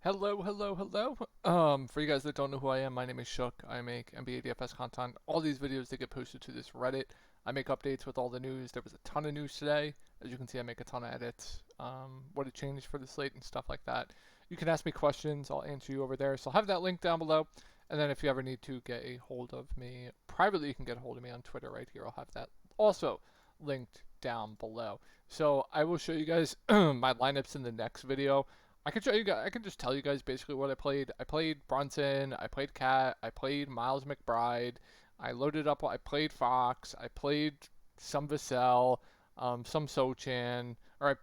Hello, hello, hello. For you guys that don't know who I am, my name is Shook. I make NBA DFS content. All these videos they get posted to this Reddit. I make updates with all the news. There was a ton of news today. As you can see, I make a ton of edits. What it changed for the slate and stuff like that. You can ask me questions. I'll answer you over there. So I'll have that link down below. And then if you ever need to get a hold of me privately, you can get a hold of me on Twitter right here. I'll have that also linked down below. So I will show you guys my lineups in the next video. I can show you guys. I can just tell you guys basically what I played. I played Brunson. I played Cat. I played Miles McBride. I loaded up. I played Fox. I played some Vassell, some Sochan. Or I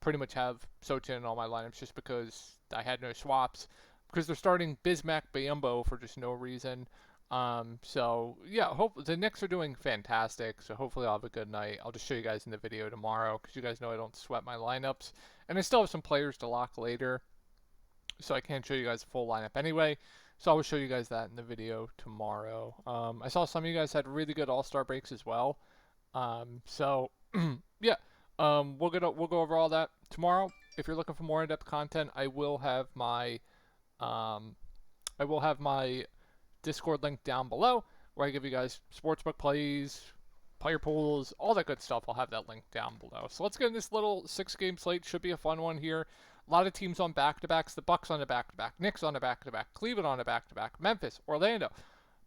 pretty much have Sochan in all my lineups just because I had no swaps. Because they're starting Bismack Bambo for just no reason. So yeah, hope the Knicks are doing fantastic. So hopefully I'll have a good night. I'll just show you guys in the video tomorrow because you guys know I don't sweat my lineups, and I still have some players to lock later, so I can't show you guys a full lineup anyway. So I will show you guys that in the video tomorrow. I saw some of you guys had really good All-Star breaks as well. So yeah, we'll go over all that tomorrow. If you're looking for more in-depth content, um, I will have my Discord link down below where I give you guys sportsbook plays, player pools, all that good stuff. I'll have that link down below. So let's get in this little 6-game slate. Should be a fun one here. A lot of teams on back-to-backs. The Bucks on a back-to-back. Knicks on a back-to-back. Cleveland on a back-to-back. Memphis, Orlando,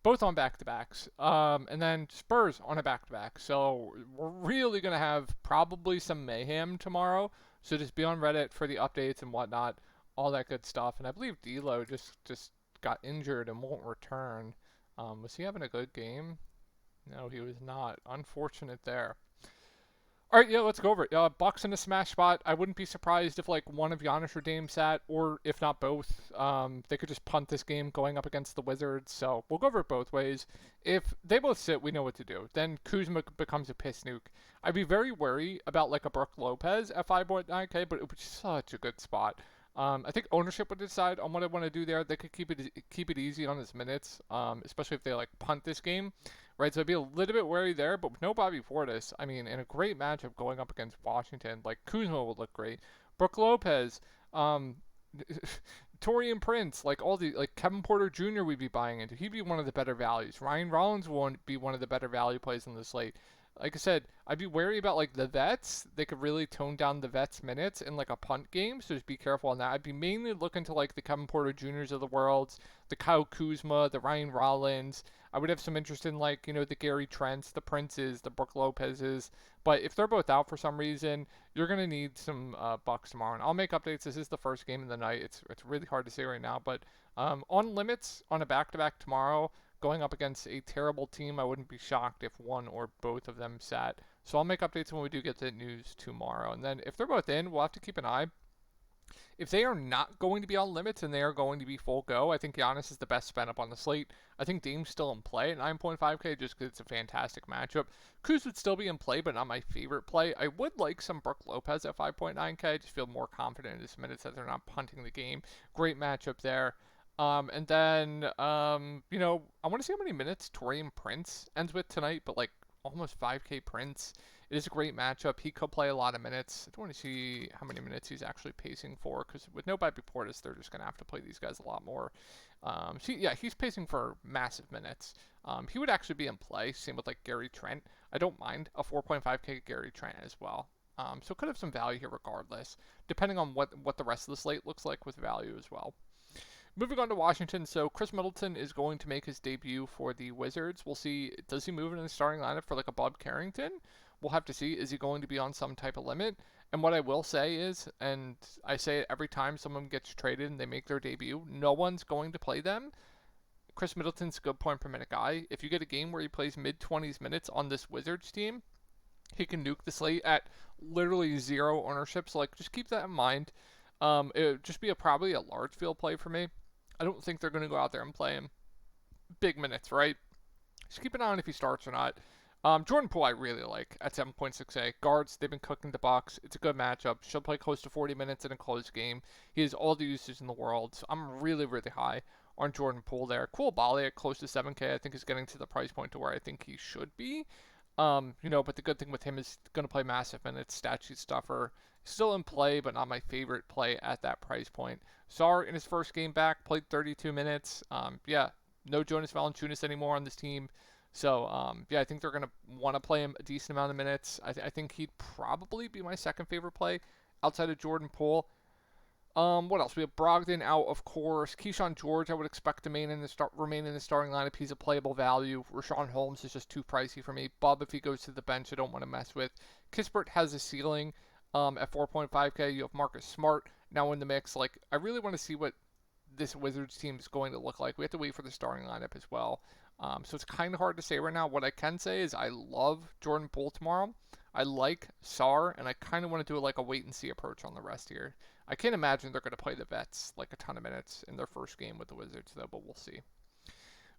both on back-to-backs. And then Spurs on a back-to-back. So we're really going to have probably some mayhem tomorrow. So just be on Reddit for the updates and whatnot. All that good stuff. And I believe D'Lo just got injured and won't return. Was he having a good game? No, he was not. Unfortunate there. All right, yeah, let's go over it. Bucks in a smash spot. I wouldn't be surprised if like one of Giannis or Dame sat, or if not both. They could just punt this game going up against the Wizards. So we'll go over it both ways. If they both sit, we know what to do. Then Kuzma becomes a piss nuke. I'd be very wary about like a Brook Lopez at 5.9K, but it was such a good spot. I think ownership would decide on what I want to do there. They could keep it easy on his minutes, especially if they like punt this game, right? So I'd be a little bit wary there. But with no Bobby Portis, I mean, in a great matchup going up against Washington, like Kuzma would look great. Brook Lopez, um, Torian Prince, like all the like Kevin Porter Jr. we'd be buying into. He'd be one of the better values. Ryan Rollins won't be one of the better value plays on the slate. Like I said, I'd be wary about like the vets. They could really tone down the vets' minutes in like a punt game, so just be careful on that. I'd be mainly looking to like the Kevin Porter Juniors of the world, the Kyle Kuzma, the Ryan Rollins. I would have some interest in like the Gary Trents, the Princes, the Brook Lopez's. But if they're both out for some reason, you're gonna need some bucks tomorrow. And I'll make updates. This is the first game of the night. It's really hard to say right now, but on limits on a back-to-back tomorrow going up against a terrible team, I wouldn't be shocked if one or both of them sat. So I'll make updates when we do get the news tomorrow. And then if they're both in, we'll have to keep an eye. If they are not going to be on limits and they are going to be full go, I think Giannis is the best spend up on the slate. I think Dame's still in play at 9.5K just because it's a fantastic matchup. Kuz would still be in play, but not my favorite play. I would like some Brook Lopez at 5.9K. I just feel more confident in his minutes that they're not punting the game. Great matchup there. And then, I want to see how many minutes Torian Prince ends with tonight, but like almost 5K Prince. It is a great matchup. He could play a lot of minutes. I don't want to see how many minutes he's actually pacing for, because with no Bobby Portis, they're just going to have to play these guys a lot more. He's pacing for massive minutes. He would actually be in play. Same with like Gary Trent. I don't mind a 4.5K Gary Trent as well. So could have some value here regardless, depending on what the rest of the slate looks like with value as well. Moving on to Washington, so Chris Middleton is going to make his debut for the Wizards. We'll see, does he move in the starting lineup for like a Bob Carrington? We'll have to see. Is he going to be on some type of limit? And what I will say is, and I say it every time someone gets traded and they make their debut, no one's going to play them. Chris Middleton's a good point per minute guy. If you get a game where he plays mid-20s minutes on this Wizards team, he can nuke the slate at literally zero ownership. So like, just keep that in mind. It would just be probably a large field play for me. I don't think they're going to go out there and play him big minutes, right? Just keep an eye on if he starts or not. Jordan Poole I really like at 7.6A. Guards, they've been cooking the box. It's a good matchup. She'll play close to 40 minutes in a close game. He has all the usage in the world. So I'm really, really high on Jordan Poole there. Cool Bali at close to 7K I think is getting to the price point to where I think he should be. But the good thing with him is going to play massive minutes, stat sheet stuffer. Still in play, but not my favorite play at that price point. Sar in his first game back played 32 minutes. Yeah, no Jonas Valanciunas anymore on this team. So, yeah, I think they're going to want to play him a decent amount of minutes. I think he'd probably be my second favorite play outside of Jordan Poole. What else? We have Brogdon out, of course. Keyshawn George, I would expect to remain in the starting lineup. He's a playable value. Rashawn Holmes is just too pricey for me. Bub, if he goes to the bench, I don't want to mess with. Kispert has a ceiling at 4.5K. You have Marcus Smart now in the mix. Like, I really want to see what this Wizards team is going to look like. We have to wait for the starting lineup as well. So it's kind of hard to say right now. What I can say is I love Jordan Poole tomorrow. I like Sar, and I kind of want to do like a wait and see approach on the rest here. I can't imagine they're going to play the vets like a ton of minutes in their first game with the Wizards, though, but we'll see.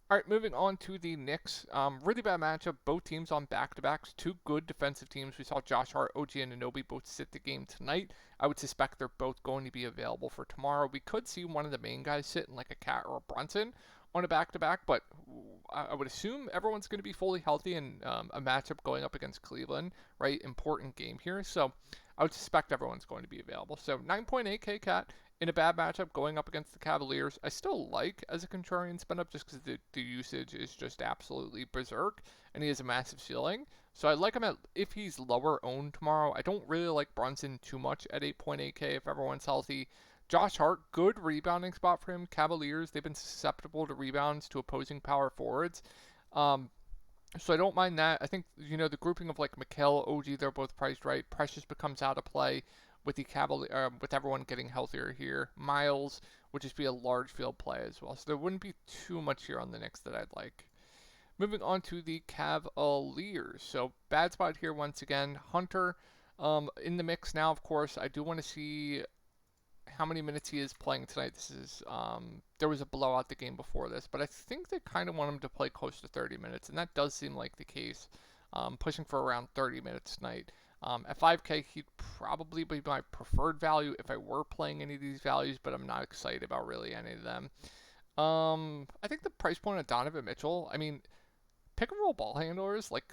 All right, moving on to the Knicks. Really bad matchup. Both teams on back-to-backs. Two good defensive teams. We saw Josh Hart, OG Anunoby both sit the game tonight. I would suspect they're both going to be available for tomorrow. We could see one of the main guys sit in like a Cat or a Brunson on a back-to-back, but I would assume everyone's going to be fully healthy in a matchup going up against Cleveland, right? Important game here. So I would suspect everyone's going to be available. So 9.8K Cat in a bad matchup going up against the Cavaliers. I still like as a contrarian spin up just because the usage is just absolutely berserk and he has a massive ceiling. So I like him if he's lower owned tomorrow. I don't really like Brunson too much at 8.8K if everyone's healthy. Josh Hart, good rebounding spot for him. Cavaliers, they've been susceptible to rebounds to opposing power forwards. So I don't mind that. I think, the grouping of like Mikal, OG, they're both priced right. Precious becomes out of play with with everyone getting healthier here. Miles would just be a large field play as well. So there wouldn't be too much here on the Knicks that I'd like. Moving on to the Cavaliers. So bad spot here once again. Hunter in the mix now, of course. I do want to see how many minutes he is playing tonight. There was a blowout the game before this, but I think they kind of want him to play close to 30 minutes, and that does seem like the case. Pushing for around 30 minutes tonight. At 5K, he'd probably be my preferred value if I were playing any of these values, but I'm not excited about really any of them. I think the price point of Donovan Mitchell, I mean, pick and roll ball handlers, like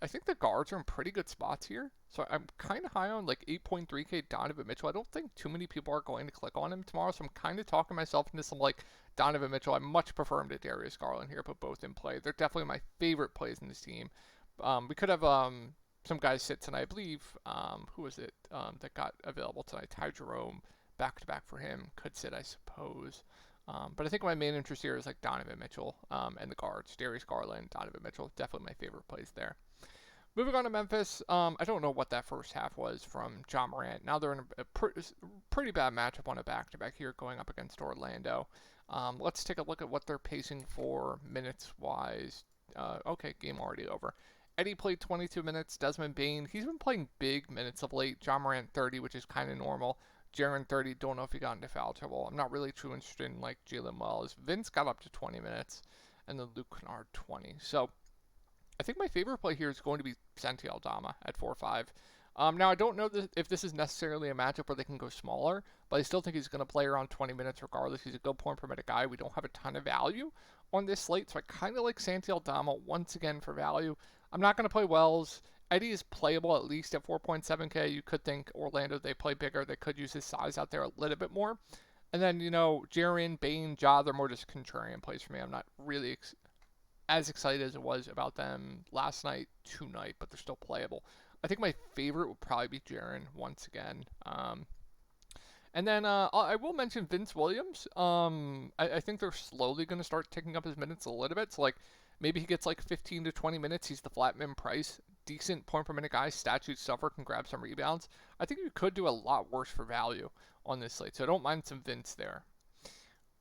I think the guards are in pretty good spots here. So I'm kind of high on like 8.3K Donovan Mitchell. I don't think too many people are going to click on him tomorrow, so I'm kind of talking myself into some like Donovan Mitchell. I much prefer him to Darius Garland here, but both in play. They're definitely my favorite plays in this team. We could have some guys sit tonight. I believe who was it that got available tonight? Ty Jerome, back to back for him, could sit, I suppose. But I think my main interest here is like Donovan Mitchell and the guards. Darius Garland, Donovan Mitchell, definitely my favorite plays there. Moving on to Memphis, I don't know what that first half was from Ja Morant. Now they're in a pretty bad matchup on a back-to-back here going up against Orlando. Let's take a look at what they're pacing for minutes-wise. Okay, game already over. Eddie played 22 minutes. Desmond Bane, he's been playing big minutes of late. Ja Morant 30, which is kind of normal. Jaren 30, don't know if he got into foul trouble. I'm not really too interested in like Jalen Wells. Vince got up to 20 minutes, and then Luke Kennard 20. So I think my favorite play here is going to be Santi Aldama at 4-5. Now, I don't know if this is necessarily a matchup where they can go smaller, but I still think he's going to play around 20 minutes regardless. He's a good point per minute guy. We don't have a ton of value on this slate, so I kind of like Santi Aldama once again for value. I'm not going to play Wells. Eddie is playable at least at 4.7K. You could think Orlando, they play bigger. They could use his size out there a little bit more. And then, Jaren, Bane, Ja, they're more just contrarian plays for me. I'm not really as excited as it was about them last night, tonight, but they're still playable. I think my favorite would probably be Jaren once again. And then I will mention Vince Williams. I think they're slowly going to start taking up his minutes a little bit. So, like, maybe he gets like 15 to 20 minutes. He's the flat min price. Decent point per minute guy. Statute stuffer, can grab some rebounds. I think you could do a lot worse for value on this slate. So I don't mind some Vince there.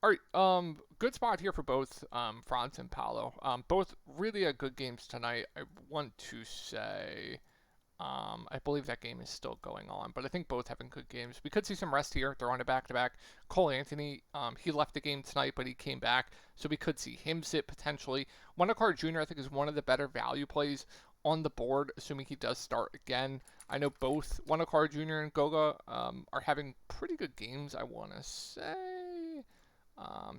All right, good spot here for both Franz and Paolo. Both really good games tonight. I want to say, I believe that game is still going on, but I think both having good games. We could see some rest here. They're on a back-to-back. Cole Anthony, he left the game tonight, but he came back, so we could see him sit potentially. Wendell Jr., I think, is one of the better value plays on the board, assuming he does start again. I know both Wendell Jr. and Goga are having pretty good games, I want to say.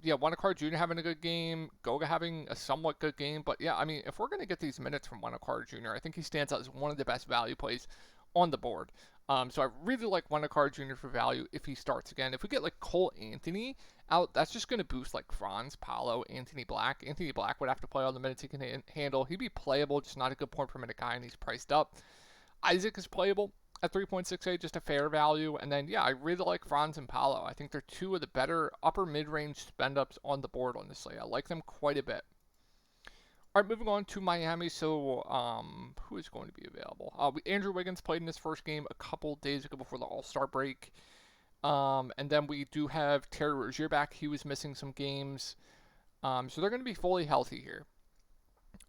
Yeah, Wanakar Jr. having a good game, Goga having a somewhat good game, but yeah, I mean, if we're gonna get these minutes from Wanakar Jr., I think he stands out as one of the best value plays on the board. So I really like Wanakar Jr. for value if he starts again. If we get like Cole Anthony out, that's just gonna boost like Franz, Paolo, Anthony Black. Anthony Black would have to play all the minutes he can handle. He'd be playable, just not a good point per minute guy, and he's priced up. Isaac is playable at 3.68, just a fair value. And then, yeah, I really like Franz and Paolo. I think they're two of the better upper mid-range spend-ups on the board on this slate. I like them quite a bit. All right, moving on to Miami. So, who is going to be available? Andrew Wiggins played in his first game a couple days ago before the All-Star break. And then we do have Terry Rozier back. He was missing some games. So they're going to be fully healthy here.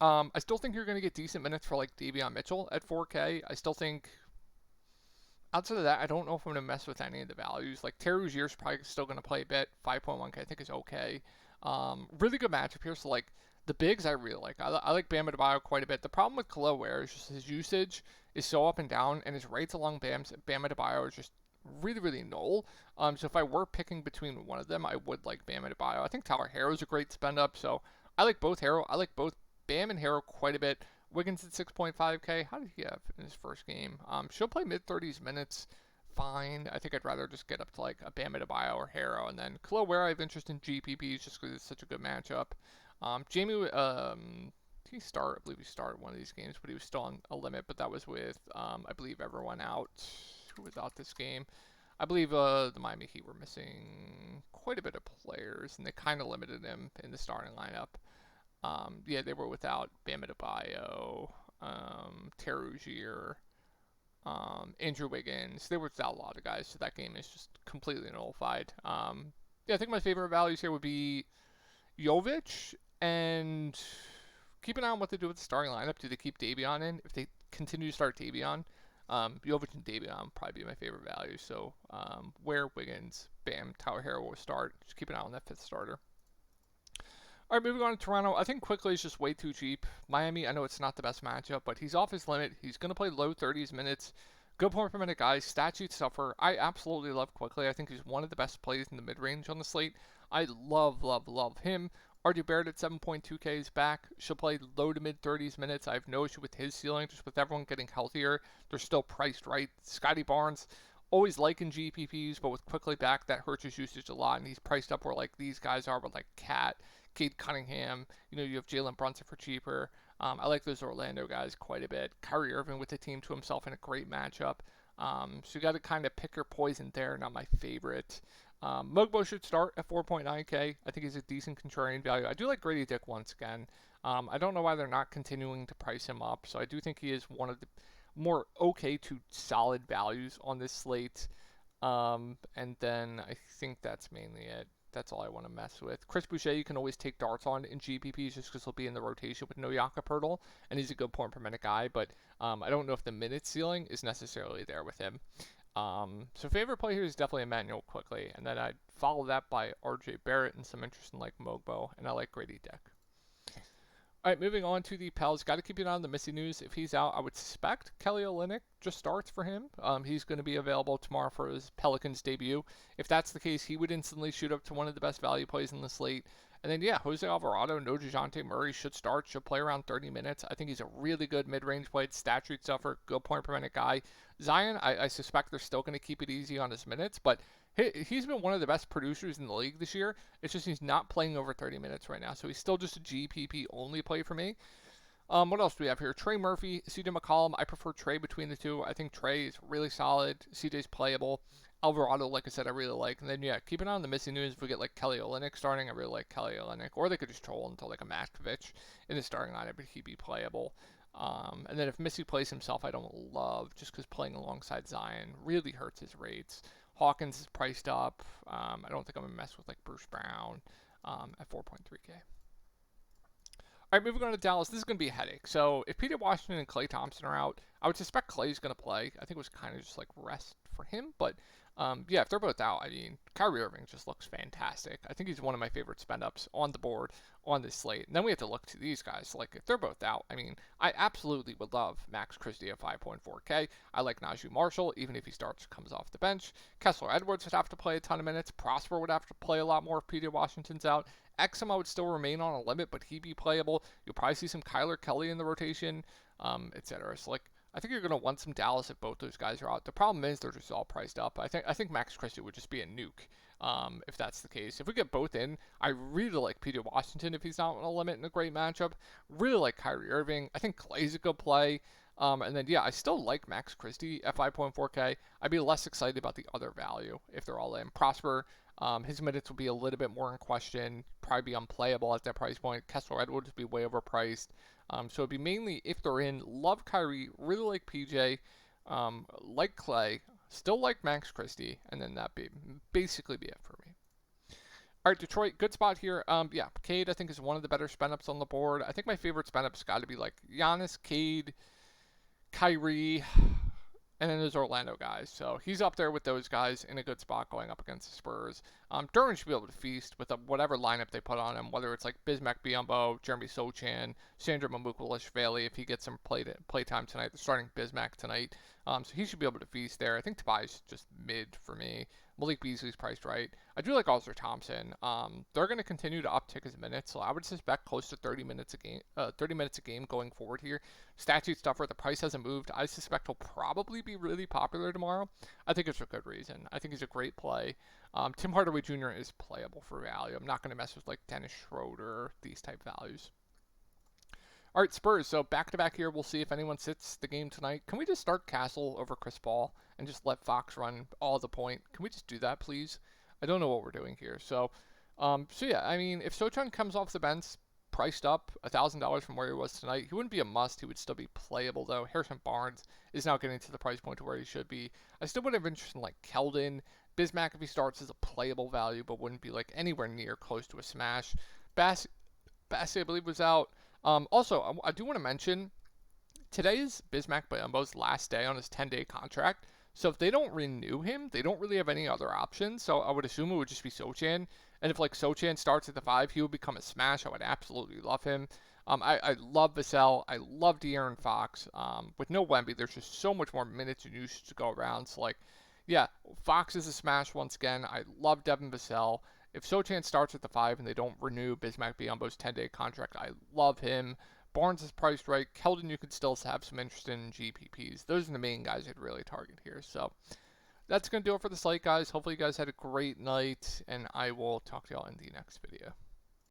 I still think you're going to get decent minutes for like Davion Mitchell at 4K. I still think outside of that, I don't know if I'm going to mess with any of the values. Like Terry Rozier is probably still going to play a bit. 5.1K I think is okay. Really good matchup here. So like the bigs I really like. I like Bam Adebayo quite a bit. The problem with Khalil Ware is just his usage is so up and down, and his rates along Bam Adebayo is just really, really null. So if I were picking between one of them, I would like Bam Adebayo. I think Tyler Herro is a great spend up. So I like both Herro. I like both Bam and Herro quite a bit. Wiggins at 6.5K. How did he have in his first game? She'll play mid-30s minutes. Fine. I think I'd rather just get up to like a Bam Adebayo or Herro. And then Khalil Ware, I have interest in GPPs just because it's such a good matchup. Jamie, he start? I believe he started one of these games, but he was still on a limit. But that was with, I believe, everyone out. Who was out this game? I believe the Miami Heat were missing quite a bit of players, and they kind of limited him in the starting lineup. Yeah, they were without Bam Adebayo, Terry Rozier, Andrew Wiggins. They were without a lot of guys, so that game is just completely nullified. Yeah, I think my favorite values here would be Jovic, and keep an eye on what they do with the starting lineup. Do they keep Davion in? If they continue to start Davion, Jovic and Davion would probably be my favorite values. So Ware, Wiggins, Bam, Tyler Herro will start. Just keep an eye on that fifth starter. All right, moving on to Toronto. I think Quickly is just way too cheap. Miami, I know it's not the best matchup, but he's off his limit. He's going to play low 30s minutes. Good point per minute guy. Stat sheet suffer. I absolutely love Quickly. I think he's one of the best plays in the mid-range on the slate. I love, love, love him. RJ Barrett at 7.2K is back. She'll play low to mid 30s minutes. I have no issue with his ceiling. Just with everyone getting healthier, they're still priced right. Scotty Barnes, always liking GPPs, but with Quickly back, that hurts his usage a lot. And he's priced up where like these guys are with like Cat, Cade Cunningham. You know, you have Jalen Brunson for cheaper. I like those Orlando guys quite a bit. Kyrie Irving with the team to himself in a great matchup. So you got to kind of pick your poison there. Not my favorite. Mugbo should start at 4.9K. I think he's a decent contrarian value. I do like Grady Dick once again. I don't know why they're not continuing to price him up. So I do think he is one of the more okay to solid values on this slate. And then I think that's mainly it. That's all I want to mess with. Chris Boucher, you can always take darts on in GPPs just because he'll be in the rotation with no Jakob Poeltl, and he's a good point per minute guy, but I don't know if the minute ceiling is necessarily there with him. So favorite play here is definitely Emmanuel Quickly, and then I'd follow that by RJ Barrett and some interest in like Mogbo, and I like Grady Dick. All right, moving on to the Pels. Got to keep an eye on the Missy news. If he's out, I would suspect Kelly Olynyk just starts for him. He's going to be available tomorrow for his Pelicans debut. If that's the case, he would instantly shoot up to one of the best value plays in the slate. And then, yeah, Jose Alvarado, no DeJounte Murray should start. Should play around 30 minutes. I think he's a really good mid-range play. Stat sheet suffer, good point per minute guy. Zion, I suspect they're still going to keep it easy on his minutes, but he's been one of the best producers in the league this year. It's just he's not playing over 30 minutes right now, so he's still just a GPP only play for me. What else do we have here? Trey Murphy, CJ McCollum. I prefer Trey between the two. I think Trey is really solid. CJ's playable. Alvarado, like I said, I really like. And then, yeah, keep an eye on the Missy news. If we get, like, Kelly Olynyk starting, I really like Kelly Olynyk. Or they could just troll until, like, a Matkovic in the starting lineup, but he'd be playable. And then if Missy plays himself, I don't love, just because playing alongside Zion really hurts his rates. Hawkins is priced up. I don't think I'm going to mess with, like, Bruce Brown at 4.3K. All right, moving on to Dallas. This is going to be a headache. So if Peter Washington and Klay Thompson are out, I would suspect Clay's going to play. I think it was kind of just like rest for him. But yeah, if they're both out, I mean, Kyrie Irving just looks fantastic. I think he's one of my favorite spend ups on the board on this slate. And then we have to look to these guys. Like, if they're both out, I mean, I absolutely would love Max Christie at 5.4K. I like Najee Marshall, even if he comes off the bench. Kessler Edwards would have to play a ton of minutes. Prosper would have to play a lot more if P.J. Washington's out. Exum would still remain on a limit, but he'd be playable. You'll probably see some Kyler Kelly in the rotation, etc. So, like, I think you're going to want some Dallas if both those guys are out. The problem is they're just all priced up. I think Max Christie would just be a nuke if that's the case. If we get both in, I really like P.J. Washington if he's not on a limit in a great matchup. Really like Kyrie Irving. I think Clay's a good play. And then, yeah, I still like Max Christie at 5.4K. I'd be less excited about the other value if they're all in. Prosper, his minutes will be a little bit more in question, probably be unplayable at that price point. Kessler Edwards would be way overpriced. So it'd be mainly if they're in. Love Kyrie, really like PJ, like Clay, still like Max Christie, and then basically be it for me. All right, Detroit, good spot here. Yeah, Cade I think is one of the better spend ups on the board. I think my favorite spend up's got to be like Giannis, Cade, Kyrie, and then there's Orlando guys. So he's up there with those guys in a good spot going up against the Spurs. Duran should be able to feast with whatever lineup they put on him, whether it's like Bismack Biyombo, Jeremy Sochan, Sandro Mamukelashvili if he gets some play time tonight. They're starting Bismack tonight. So he should be able to feast there. I think Tobias just mid for me. Malik Beasley's priced right. I do like Oscar Thompson. They're going to continue to uptick his minutes, so I would suspect close to 30 minutes a game going forward here. Statute stuffer, the price hasn't moved. I suspect he'll probably be really popular tomorrow. I think it's for good reason. I think he's a great play. Tim Hardaway Jr. is playable for value. I'm not going to mess with like Dennis Schroeder, these type values. All right, Spurs. So back-to-back here. We'll see if anyone sits the game tonight. Can we just start Castle over Chris Paul and just let Fox run all the point? Can we just do that, please? I don't know what we're doing here. So yeah, I mean, if Sochan comes off the bench, priced up $1,000 from where he was tonight, he wouldn't be a must. He would still be playable, though. Harrison Barnes is now getting to the price point to where he should be. I still would have interest in, like, Keldon. Bismack, if he starts, is a playable value, but wouldn't be, like, anywhere near close to a smash. Bassey, I believe, was out. Also, I do want to mention, today is Bismack Biyombo's last day on his 10-day contract. So if they don't renew him, they don't really have any other options. So I would assume it would just be Sochan. And if like Sochan starts at the 5, he would become a smash. I would absolutely love him. I love Vassell. I love De'Aaron Fox. With no Wemby, there's just so much more minutes and usage to go around. So like, yeah, Fox is a smash once again. I love Devin Vassell. If Sochan starts at the 5 and they don't renew Bismack Biyombo's 10-day contract, I love him. Barnes is priced right. Keldon, you could still have some interest in GPPs. Those are the main guys I'd really target here. So that's going to do it for the slate, guys. Hopefully you guys had a great night, and I will talk to y'all in the next video.